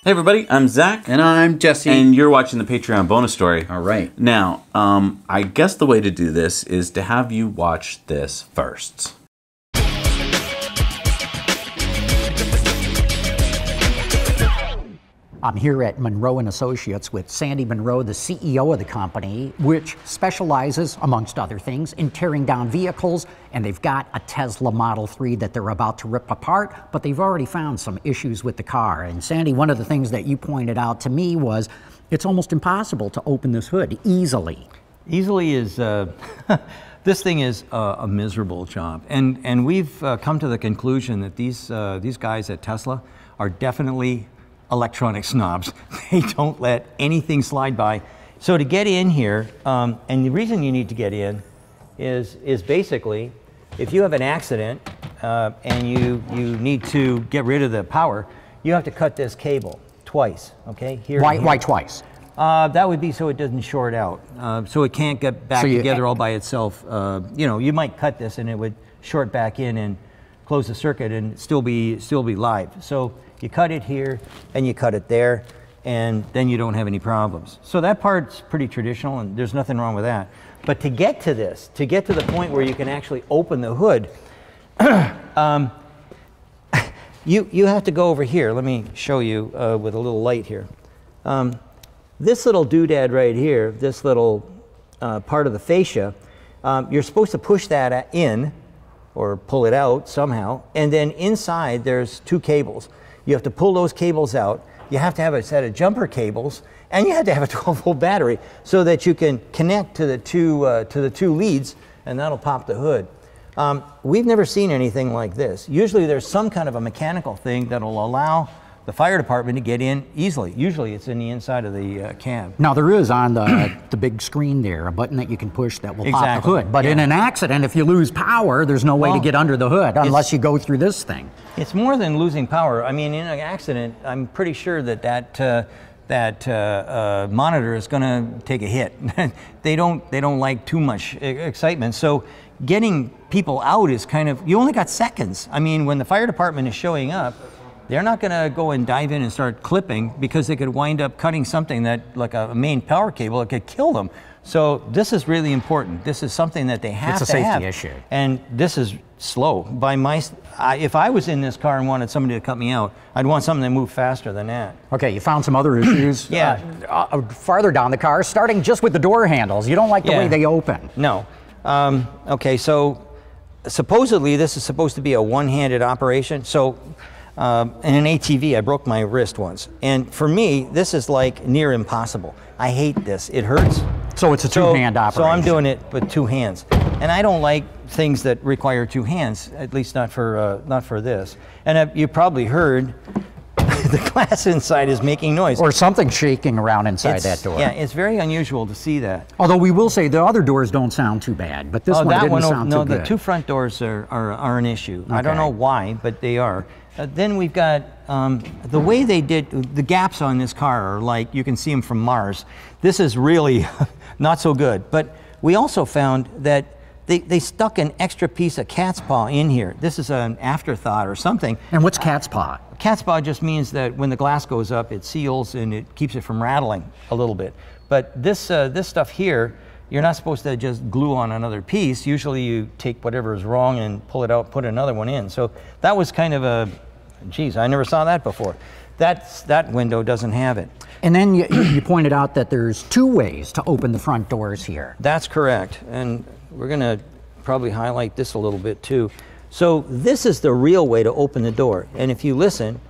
Hey everybody, I'm Zach. And I'm Jesse. And you're watching the Patreon bonus story. All right. Now, I guess the way to do this is to have you watch this first. I'm here at Monroe & Associates with Sandy Monroe, the CEO of the company, which specializes, amongst other things, in tearing down vehicles, and they've got a Tesla Model 3 that they're about to rip apart, but they've already found some issues with the car. And Sandy, one of the things that you pointed out to me was it's almost impossible to open this hood easily. Easily is, this thing is a miserable job. And we've come to the conclusion that these guys at Tesla are definitely electronic snobs. They don't let anything slide by. So to get in here, and the reason you need to get in is basically, if you have an accident and you need to get rid of the power, you have to cut this cable twice, okay? Here. Why twice? That would be so it doesn't short out, so it can't get back together all by itself. You know, you might cut this and it would short back in and close the circuit and still be live. So you cut it here and you cut it there, and then you don't have any problems. So that part's pretty traditional, and there's nothing wrong with that. But to get to this, to get to the point where you can actually open the hood, you have to go over here. Let me show you with a little light here. This little doodad right here, this little part of the fascia, you're supposed to push that in or pull it out somehow, and then inside there's two cables. You have to pull those cables out. You have to have a set of jumper cables, and you have to have a 12-volt battery so that you can connect to the two leads, and that'll pop the hood. We've never seen anything like this. Usually there's some kind of a mechanical thing that'll allow the fire department to get in easily. Usually it's in the inside of the cab. Now there is on the big screen there a button that you can push that will pop the hood. But in an accident, if you lose power, there's no way to get under the hood unless you go through this thing. It's more than losing power. I mean, in an accident, I'm pretty sure that monitor is going to take a hit. They don't like too much excitement. So getting people out is kind of, you only got seconds. I mean, when the fire department is showing up, they're not going to go and dive in and start clipping because they could wind up cutting something that, like a main power cable, that could kill them. So this is really important. This is something that they have to have. It's a safety issue. And this is slow. If I was in this car and wanted somebody to cut me out, I'd want something that moved faster than that. Okay, you found some other issues. Yeah. Farther down the car, starting just with the door handles. You don't like the way they open. No. Okay, so supposedly this is supposed to be a one-handed operation. So in an ATV, I broke my wrist once. And for me, this is like near impossible. I hate this. It hurts. So it's a two-hand operation. So I'm doing it with two hands. And I don't like things that require two hands, at least not for this. And you probably heard the glass inside is making noise. Or something shaking around inside that door. Yeah, it's very unusual to see that. Although we will say the other doors don't sound too bad, but this one didn't sound too good. No, the two front doors are an issue. Okay. I don't know why, but they are. Then we've got the way they did, the gaps on this car are like, you can see them from Mars. This is really not so good. But we also found that they stuck an extra piece of cat's paw in here. This is an afterthought or something. And what's cat's paw? Cat's paw just means that when the glass goes up, it seals and it keeps it from rattling a little bit. But this stuff here, you're not supposed to just glue on another piece. Usually you take whatever is wrong and pull it out, put another one in. So that was kind of a, geez, I never saw that before. That window doesn't have it. And then you pointed out that there's two ways to open the front doors here. That's correct. And we're going to probably highlight this a little bit too. So this is the real way to open the door. And if you listen,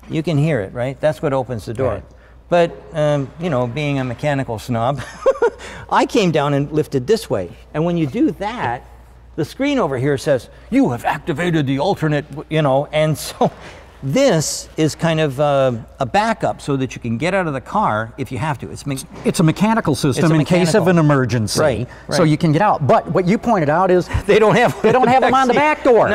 you can hear it, right? That's what opens the door. Right. But, you know, being a mechanical snob, I came down and lifted this way. And when you do that, the screen over here says, you have activated the alternate, you know, and so this is kind of a backup so that you can get out of the car if you have to. It's a mechanical system in case of an emergency, right. So you can get out. But what you pointed out is they don't have them on the back doors.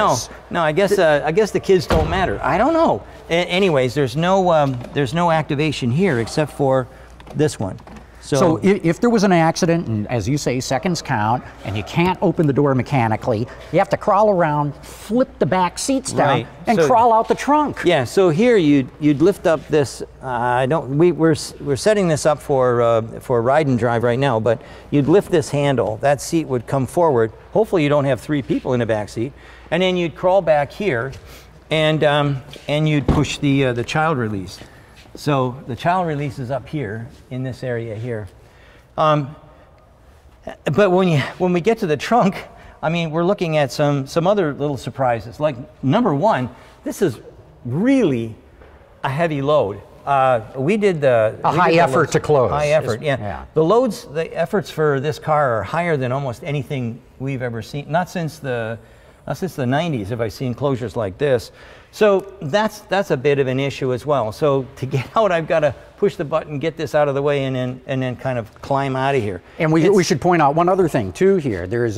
No. I guess the kids don't matter. I don't know. Anyways, there's no activation here except for this one. So if there was an accident, and as you say, seconds count, and you can't open the door mechanically, you have to crawl around, flip the back seats down, and crawl out the trunk. Yeah. So here you'd lift up this. We're setting this up for ride and drive right now, but you'd lift this handle. That seat would come forward. Hopefully you don't have 3 people in the back seat, and then you'd crawl back here, and you'd push the child release. So the child release is up here in this area here. But when we get to the trunk, I mean, we're looking at some other little surprises. Like number 1, this is really a heavy load. We did the high effort to close. High effort, yeah. The efforts for this car are higher than almost anything we've ever seen. Not since the 90s have I seen closures like this. So that's a bit of an issue as well. So to get out, I've got to push the button, get this out of the way, and then kind of climb out of here. And we should point out one other thing too here. There's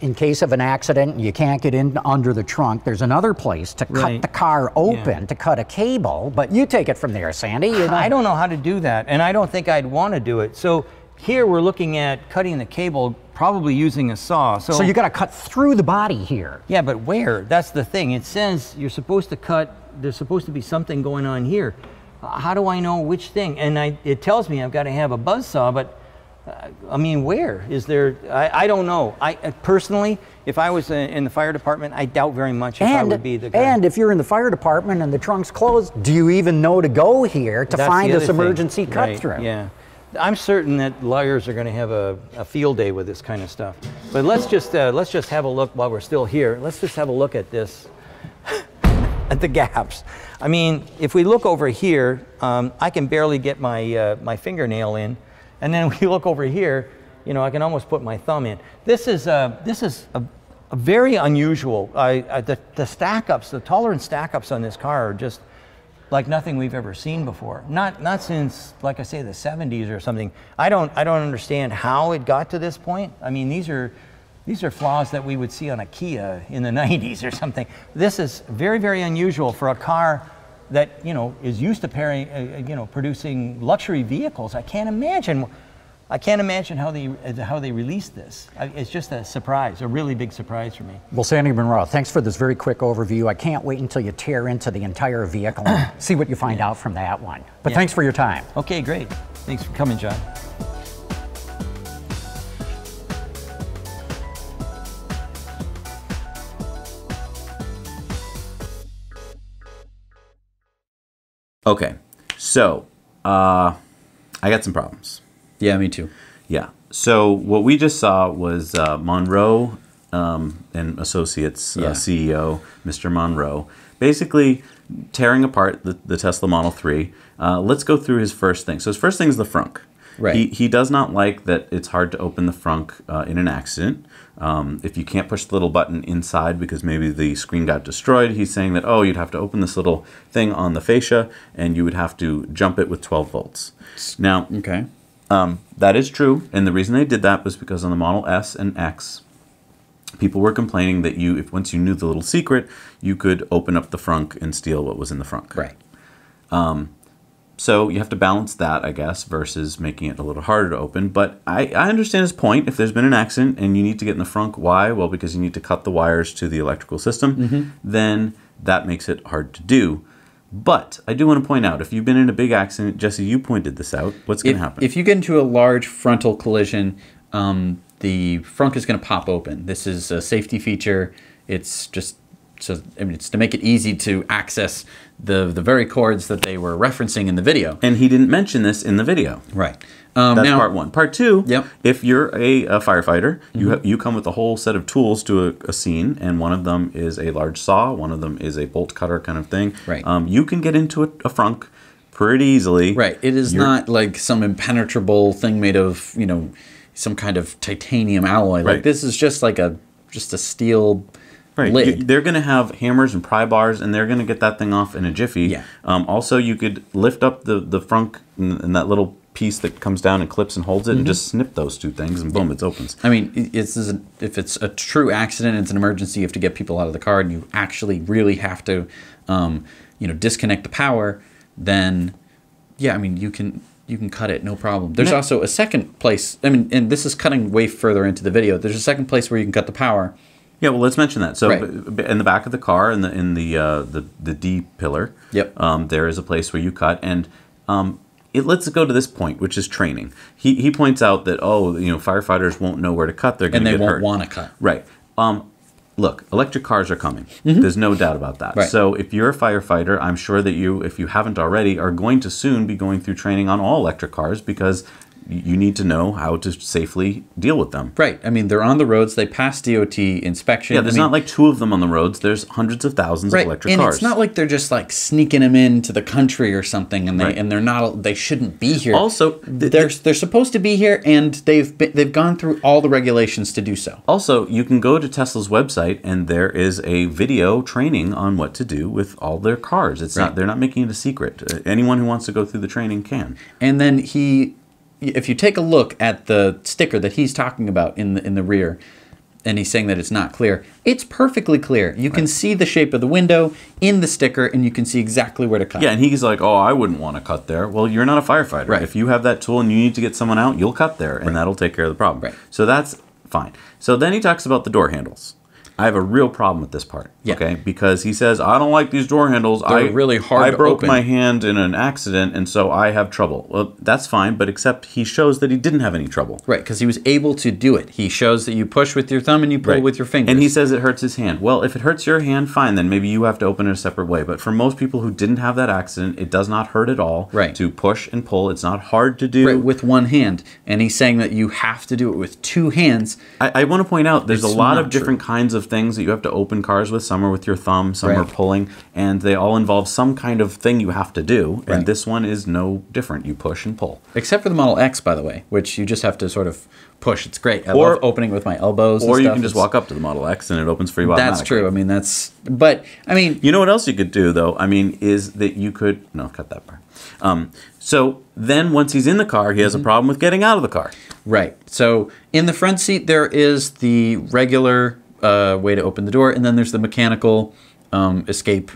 in case of an accident, you can't get in under the trunk. There's another place to cut the car open, to cut a cable. But you take it from there, Sandy. I don't know how to do that, and I don't think I'd want to do it. So here we're looking at cutting the cable, probably using a saw. So you got to cut through the body here. Yeah, but where? That's the thing. It says you're supposed to cut, there's supposed to be something going on here. How do I know which thing? And it tells me I've got to have a buzz saw, but I mean, where? Is there, I don't know. I personally, if I was in the fire department, I doubt very much if I would be the guy. And if you're in the fire department and the trunk's closed, do you even know to go here to find this emergency cut through? Yeah. I'm certain that lawyers are going to have a field day with this kind of stuff. But let's just have a look while we're still here. Let's just have a look at this, at the gaps. I mean, if we look over here, I can barely get my fingernail in, and then we look over here, you know, I can almost put my thumb in. This is a very unusual. The stack-ups, the tolerance stack-ups on this car are just like nothing we've ever seen before. Not since, like I say, the 70s or something. I don't understand how it got to this point. I mean, these are flaws that we would see on a Kia in the 90s or something. This is very, very unusual for a car that, you know, is used to producing luxury vehicles. I can't imagine how they released this. It's just a surprise, a really big surprise for me. Well, Sandy Munro, thanks for this very quick overview. I can't wait until you tear into the entire vehicle and see what you find out from that one. But thanks for your time. Okay, great. Thanks for coming, John. Okay, so I got some problems. Yeah, me too. Yeah. So what we just saw was Munro and Associates CEO, Mr. Munro, basically tearing apart the Tesla Model 3. Let's go through his first thing. So his first thing is the frunk. Right. He does not like that it's hard to open the frunk in an accident. If you can't push the little button inside because maybe the screen got destroyed, he's saying that, oh, you'd have to open this little thing on the fascia and you would have to jump it with 12 volts. Now, okay. That is true, and the reason they did that was because on the Model S and X, people were complaining that if once you knew the little secret, you could open up the frunk and steal what was in the frunk. Right. So you have to balance that, I guess, versus making it a little harder to open. But I understand his point. If there's been an accident and you need to get in the frunk, why? Well, because you need to cut the wires to the electrical system. Then that makes it hard to do. But I do want to point out, if you've been in a big accident, Jesse, you pointed this out, what's going to happen? If you get into a large frontal collision, the frunk is going to pop open. This is a safety feature. It's just, it's to make it easy to access the very cords that they were referencing in the video. And he didn't mention this in the video. Right. That's part one. Part two, Yep. If you're a firefighter, you come with a whole set of tools to a scene, and one of them is a large saw, one of them is a bolt cutter kind of thing. Right. You can get into a frunk pretty easily. Right. It is not like some impenetrable thing made of, you know, some kind of titanium alloy. Right. Like this is just like a steel lid. They're going to have hammers and pry bars, and they're going to get that thing off in a jiffy. Yeah. Also, you could lift up the frunk and that little piece that comes down and clips and holds it, and just snip those two things, and boom, it opens. I mean, if it's a true accident, it's an emergency, you have to get people out of the car, and you actually really have to, disconnect the power, then, yeah, I mean, you can you can cut it, no problem. There's also a second place. I mean, and this is cutting way further into the video. There's a second place where you can cut the power. Yeah, well, let's mention that. So, Right. in the back of the car, in the D pillar, Yep. there is a place where you cut, and let's go to this point, which is training. He points out that firefighters won't know where to cut; they're going And to they get won't hurt. want to cut. Right. Look, electric cars are coming. There's no doubt about that. Right. So if you're a firefighter, I'm sure that you, if you haven't already, are going to soon be going through training on all electric cars because you need to know how to safely deal with them. Right. I mean, they're on the roads. They pass DOT inspection. Yeah, there's not like 2 of them on the roads. There's hundreds of thousands right. of electric and cars. it's not like they're just like sneaking them into the country or something, and Right. they're not. They shouldn't be here. Also, they're supposed to be here, and they've gone through all the regulations to do so. Also, you can go to Tesla's website, and there is a video training on what to do with all their cars. It's Right. not; they're not making it a secret. Anyone who wants to go through the training can. And then if you take a look at the sticker that he's talking about in the rear, and he's saying that it's not clear, it's perfectly clear. You can see the shape of the window in the sticker, and you can see exactly where to cut. Yeah, and he's like, "Oh, I wouldn't want to cut there." Well, you're not a firefighter. Right. If you have that tool and you need to get someone out, you'll cut there, and that'll take care of the problem. Right. So that's fine. So then he talks about the door handles. I have a real problem with this part. Yeah. Okay, because he says, "I don't like these door handles. They're really hard I to broke open." my hand in an accident, and so I have trouble." Well, that's fine, but except he shows that he didn't have any trouble. Right, because he was able to do it. He shows that you push with your thumb and you pull with your fingers. And he says it hurts his hand. Well, if it hurts your hand, fine, then maybe you have to open it a separate way. But for most people who didn't have that accident, it does not hurt at all Right. to push and pull. It's not hard to do. Right, with one hand. And he's saying that you have to do it with 2 hands. I want to point out there's It's a lot not of different kinds of things that you have to open cars with. Some are with your thumb, some are Right. pulling, and they all involve some kind of thing you have to do. Right. And this one is no different. You push and pull. Except for the Model X, by the way, which you just have to sort of push. It's great. I Or- love opening with my elbows Or and you stuff. can just walk up to the Model X and it opens for you automatically. That's true. I mean, but, I mean... You know what else you could do, though? I mean, is that you could... No, cut that part. So then once he's in the car, he has a problem with getting out of the car. Right. So in the front seat, there is the regular way to open the door, and then there's the mechanical escape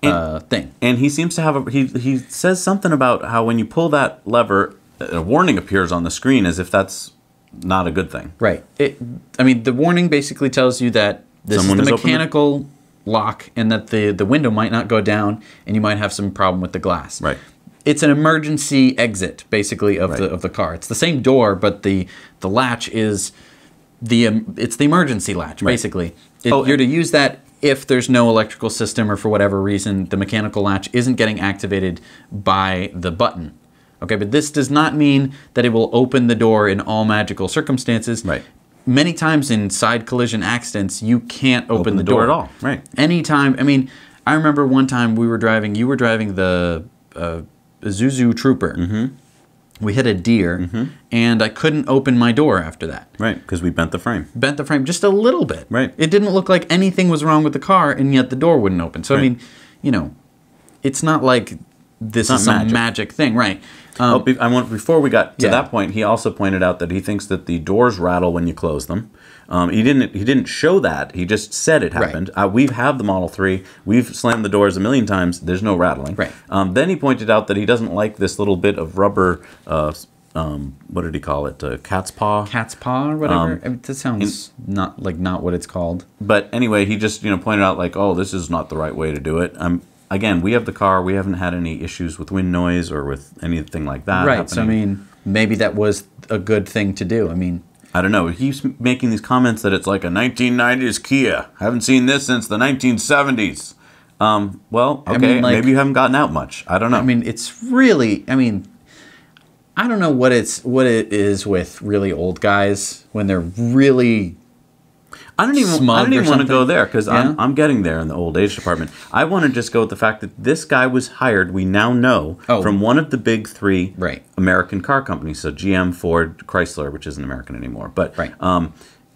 thing. And he seems to have he says something about how when you pull that lever, a warning appears on the screen as if that's not a good thing. Right. I mean, the warning basically tells you that this Someone is is the opening- mechanical lock, and that the window might not go down, and you might have some problem with the glass. Right. It's an emergency exit, basically, of Right. the car. It's the same door, but the latch is it's the emergency latch, Right. basically. Oh, You're to use that if there's no electrical system, or for whatever reason the mechanical latch isn't getting activated by the button. Okay, but this does not mean that it will open the door in all magical circumstances. Right. Many times in side collision accidents, you can't open the door at all. Right. Anytime. I mean, I remember one time you were driving the Isuzu Trooper. Mm-hmm. We hit a deer, and I couldn't open my door after that. Right, because we bent the frame. Bent the frame just a little bit. Right. It didn't look like anything was wrong with the car, and yet the door wouldn't open. So, I Right. mean, it's not like this It's is not some magic thing. Right. Before we got to Yeah. that point, he also pointed out that he thinks that the doors rattle when you close them. He didn't show that. He just said it happened. We've had the Model 3. We've slammed the doors a million times. There's no rattling. Right. Then he pointed out that he doesn't like this little bit of rubber. What did he call it? Cat's paw. Cat's paw or whatever. I mean, that sounds not what it's called. But anyway, he just pointed out like, oh, this is not the right way to do it. Again, we have the car. We haven't had any issues with wind noise or with anything like that. Right. happening. So, I mean, maybe that was a good thing to do. I mean, I don't know. He's making these comments that it's like a 1990s Kia. Haven't seen this since the 1970s. Well, okay, I mean, like, maybe you haven't gotten out much. I don't know. I mean, it's really. I mean, I don't know what it is with really old guys when they're really. I don't even smug want or to go something. there because Yeah? I'm getting there in the old age department. I want to just go with the fact that this guy was hired. We now know from one of the big 3 Right. American car companies. So GM, Ford, Chrysler, which isn't American anymore, but Right.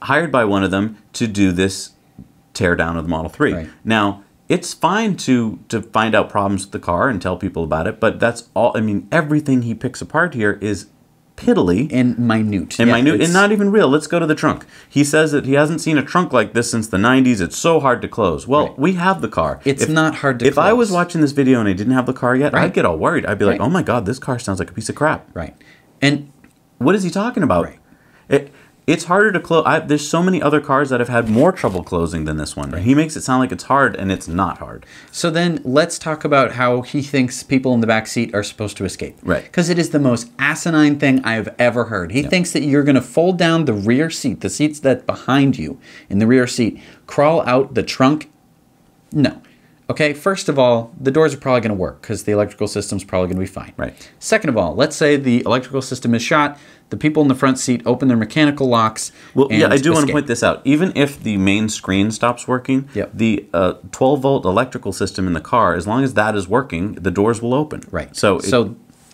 hired by one of them to do this tear down of the Model 3. Right. Now, it's fine to find out problems with the car and tell people about it, but that's all. I mean, everything he picks apart here is piddly and minute. and Yeah, minute it's- and not even real. Let's go to the trunk. He says that he hasn't seen a trunk like this since the 90s. It's so hard to close. Well, Right. we have the car. It's not hard to If I was close. watching this video and I didn't have the car yet, Right. I'd get all worried. I'd be like, Right. oh my God, this car sounds like a piece of crap. Right. And What is he talking about? Right. It's harder to close. There's so many other cars that have had more trouble closing than this one. He makes it sound like it's hard, and it's not hard. so then let's talk about how he thinks people in the back seat are supposed to escape. Right. Because it is the most asinine thing I've ever heard. He thinks that you're going to fold down the rear seat, the seats that behind you in the rear seat, crawl out the trunk. No. Okay, first of all, the doors are probably going to work because the electrical system's probably going to be fine. Right. Second of all, let's say the electrical system is shot, the people in the front seat open their mechanical locks. Well, and yeah, I do want to escape. point this out. Even if the main screen stops working, Yep. the 12-volt electrical system in the car, as long as that is working, the doors will open. Right. So,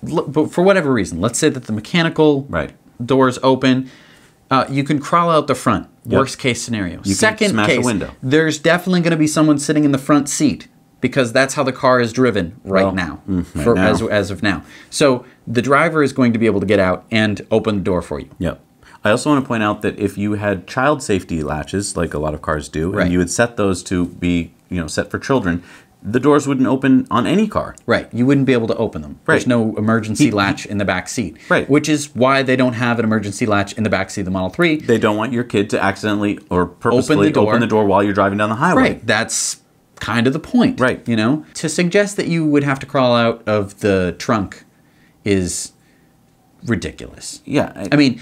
But for whatever reason, let's say that the mechanical Right. doors open, you can crawl out the front. Yep. Worst case scenario. can Second smash a case, window. there's definitely going to be someone sitting in the front seat because that's how the car is driven right Well, now, right now. as of now. So the driver is going to be able to get out and open the door for you. Yep. I also want to point out that if you had child safety latches, like a lot of cars do, Right. and you would set those to be, set for children, the doors wouldn't open on any car. Right. You wouldn't be able to open them. There's Right. no emergency latch in the back seat. Right. Which is why they don't have an emergency latch in the back seat of the Model 3. They don't want your kid to accidentally or purposefully door. open the door while you're driving down the highway. Right. That's kind of the point. Right. To suggest that you would have to crawl out of the trunk is ridiculous. Yeah. I mean,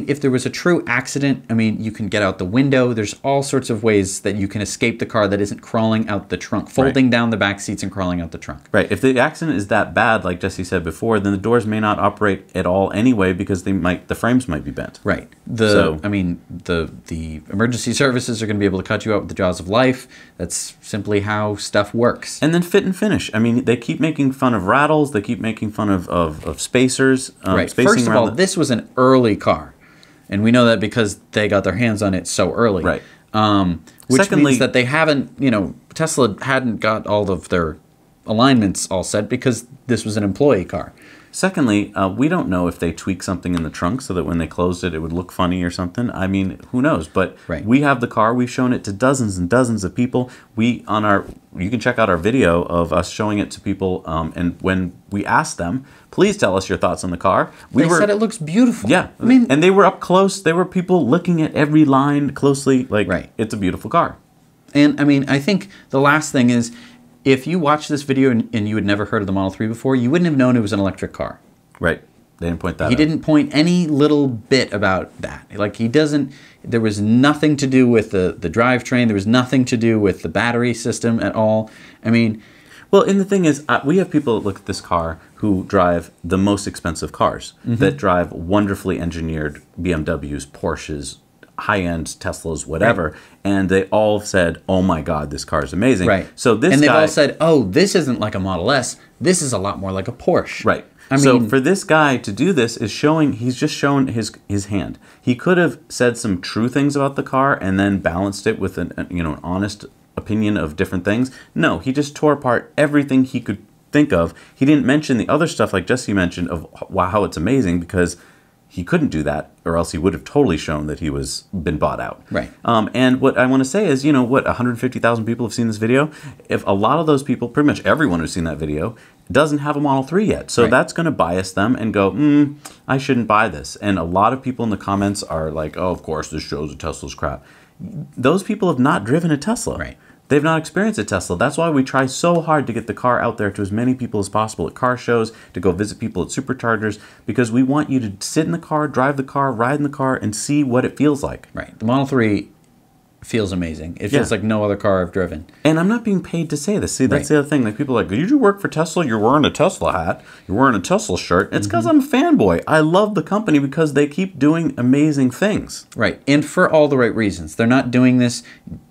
if there was a true accident, you can get out the window. There's all sorts of ways that you can escape the car that isn't crawling out the trunk, folding down the back seats and crawling out the trunk. Right. If the accident is that bad, like Jesse said before, then the doors may not operate at all anyway because the frames might be bent. Right. So- The emergency services are going to be able to cut you out with the jaws of life. That's simply how stuff works. And then fit and finish. They keep making fun of rattles. They keep making fun of spacers. Right. Spacing First of around all, this was an early car, and we know that because they got their hands on it so early. Right. Which Secondly- means that they haven't, Tesla hadn't got all of their alignments all set because this was an employee car. Secondly, we don't know if they tweak something in the trunk so that when they closed it, it would look funny or something. Who knows? But Right. we have the car. We've shown it to dozens and dozens of people. You can check out our video of us showing it to people. And when we asked them, please tell us your thoughts on the car. They said it looks beautiful. Yeah. And they were up close. There were people looking at every line closely. Right. It's a beautiful car. And I think the last thing is, if you watched this video and you had never heard of the Model 3 before, you wouldn't have known it was an electric car. Right. They didn't point that out. He didn't point any little bit about that. There was nothing to do with the drivetrain. There was nothing to do with the battery system at all. Well, and the thing is, we have people that look at this car who drive the most expensive cars, that drive wonderfully engineered BMWs, Porsches, high-end Teslas, whatever, and they all said, "Oh my God, this car is amazing." Right. So this and they've guy, all said, "Oh, this isn't like a Model S. This is a lot more like a Porsche." right. So for this guy to do this he's just shown his hand. He could have said some true things about the car and then balanced it with an honest opinion of different things. No, he just tore apart everything he could think of. He didn't mention the other stuff like Jesse mentioned of how it's amazing because he couldn't do that, or else he would have totally shown that he was been bought out. Right. And what I want to say is, 150,000 people have seen this video. If a lot of those people, pretty much everyone who's seen that video, doesn't have a Model 3 yet. So Right. that's going to bias them and go, I shouldn't buy this. And a lot of people in the comments are like, oh, of course, this shows a Tesla's crap. Those people have not driven a Tesla. Right. They've not experienced a Tesla. That's why we try so hard to get the car out there to as many people as possible at car shows, to go visit people at superchargers, because we want you to sit in the car, drive the car, ride in the car, and see what it feels like. Right. The Model 3 feels amazing. It feels Yeah. like no other car I've driven. And I'm not being paid to say this. See, that's Right. the other thing. Like, people are like, did you work for Tesla? You're wearing a Tesla hat. You're wearing a Tesla shirt. It's because I'm a fanboy. I love the company because they keep doing amazing things. Right. And for all the right reasons. They're not doing this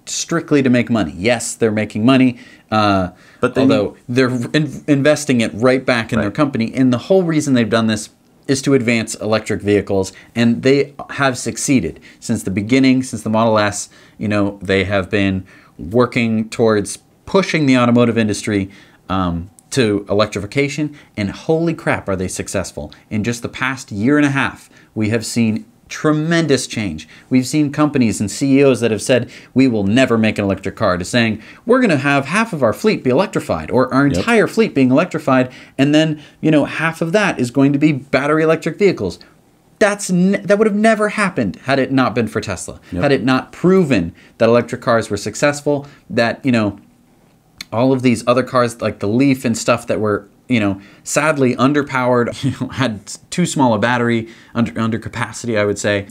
strictly to make money. Yes, they're making money. But they although they're investing it right back in their Right. company. And the whole reason they've done this is to advance electric vehicles, and they have succeeded since the beginning. Since the Model S, they have been working towards pushing the automotive industry to electrification, and holy crap, are they successful. In just the past year and a half, we have seen tremendous change. We've seen companies and CEOs that have said, we will never make an electric car, to saying, we're going to have half of our fleet be electrified, or our entire fleet being electrified, and then, half of that is going to be battery electric vehicles. That would have never happened had it not been for Tesla. Had it not proven that electric cars were successful, that, all of these other cars like the Leaf and stuff that were, sadly underpowered, had too small a battery, under capacity, I would say,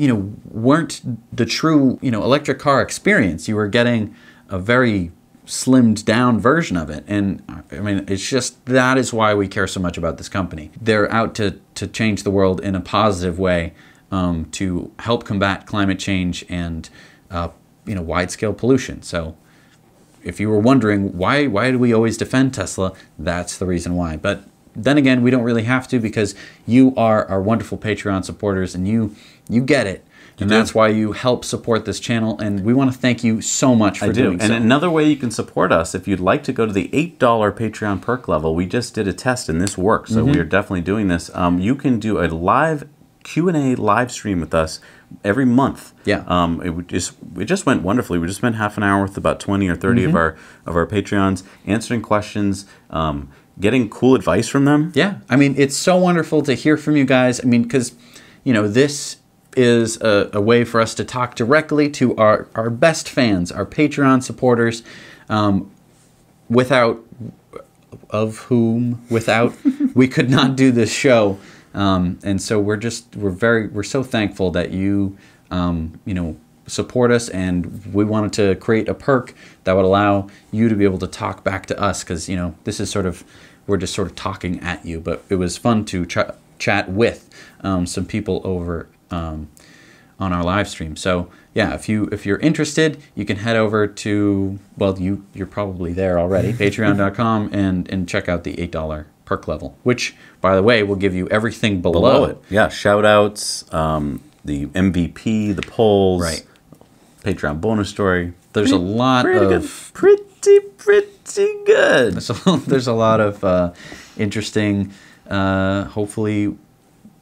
weren't the true, electric car experience. You were getting a very slimmed down version of it. And I mean, it's just, that is why we care so much about this company. They're out to change the world in a positive way, to help combat climate change and, wide-scale pollution. So if you were wondering why do we always defend Tesla, that's the reason why. But then again, we don't really have to, because you are our wonderful Patreon supporters, and you get it. And that's why you help support this channel, and we want to thank you so much for doing so. And another way you can support us, if you'd like to go to the $8 Patreon perk level, we just did a test and this works, so we are definitely doing this. You can do a live Q&A live stream with us every month. Yeah. It just went wonderfully. We just spent half an hour with about 20 or 30 of our Patreons, answering questions, getting cool advice from them. Yeah. I mean, it's so wonderful to hear from you guys. I mean, because, this is a way for us to talk directly to our best fans, our Patreon supporters, without we could not do this show. And so we're so thankful that you, support us, and we wanted to create a perk that would allow you to be able to talk back to us, because, this is we're just sort of talking at you, but it was fun to chat with some people over on our live stream. So yeah, if you're interested, you can head over to, well, you're probably there already, patreon.com, and check out the $8 perk level, which, by the way, will give you everything below it. Yeah, shout outs, the MVP, the polls, right, Patreon bonus story. There's a lot of pretty good. There's a lot of interesting. Hopefully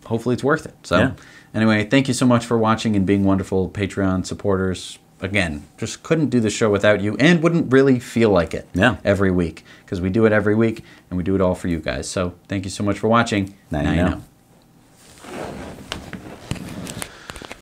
it's worth it. So. Yeah. Anyway, thank you so much for watching and being wonderful Patreon supporters. Again, just couldn't do the show without you, and wouldn't really feel like it every week, because we do it every week, and we do it all for you guys. So thank you so much for watching. Now you know.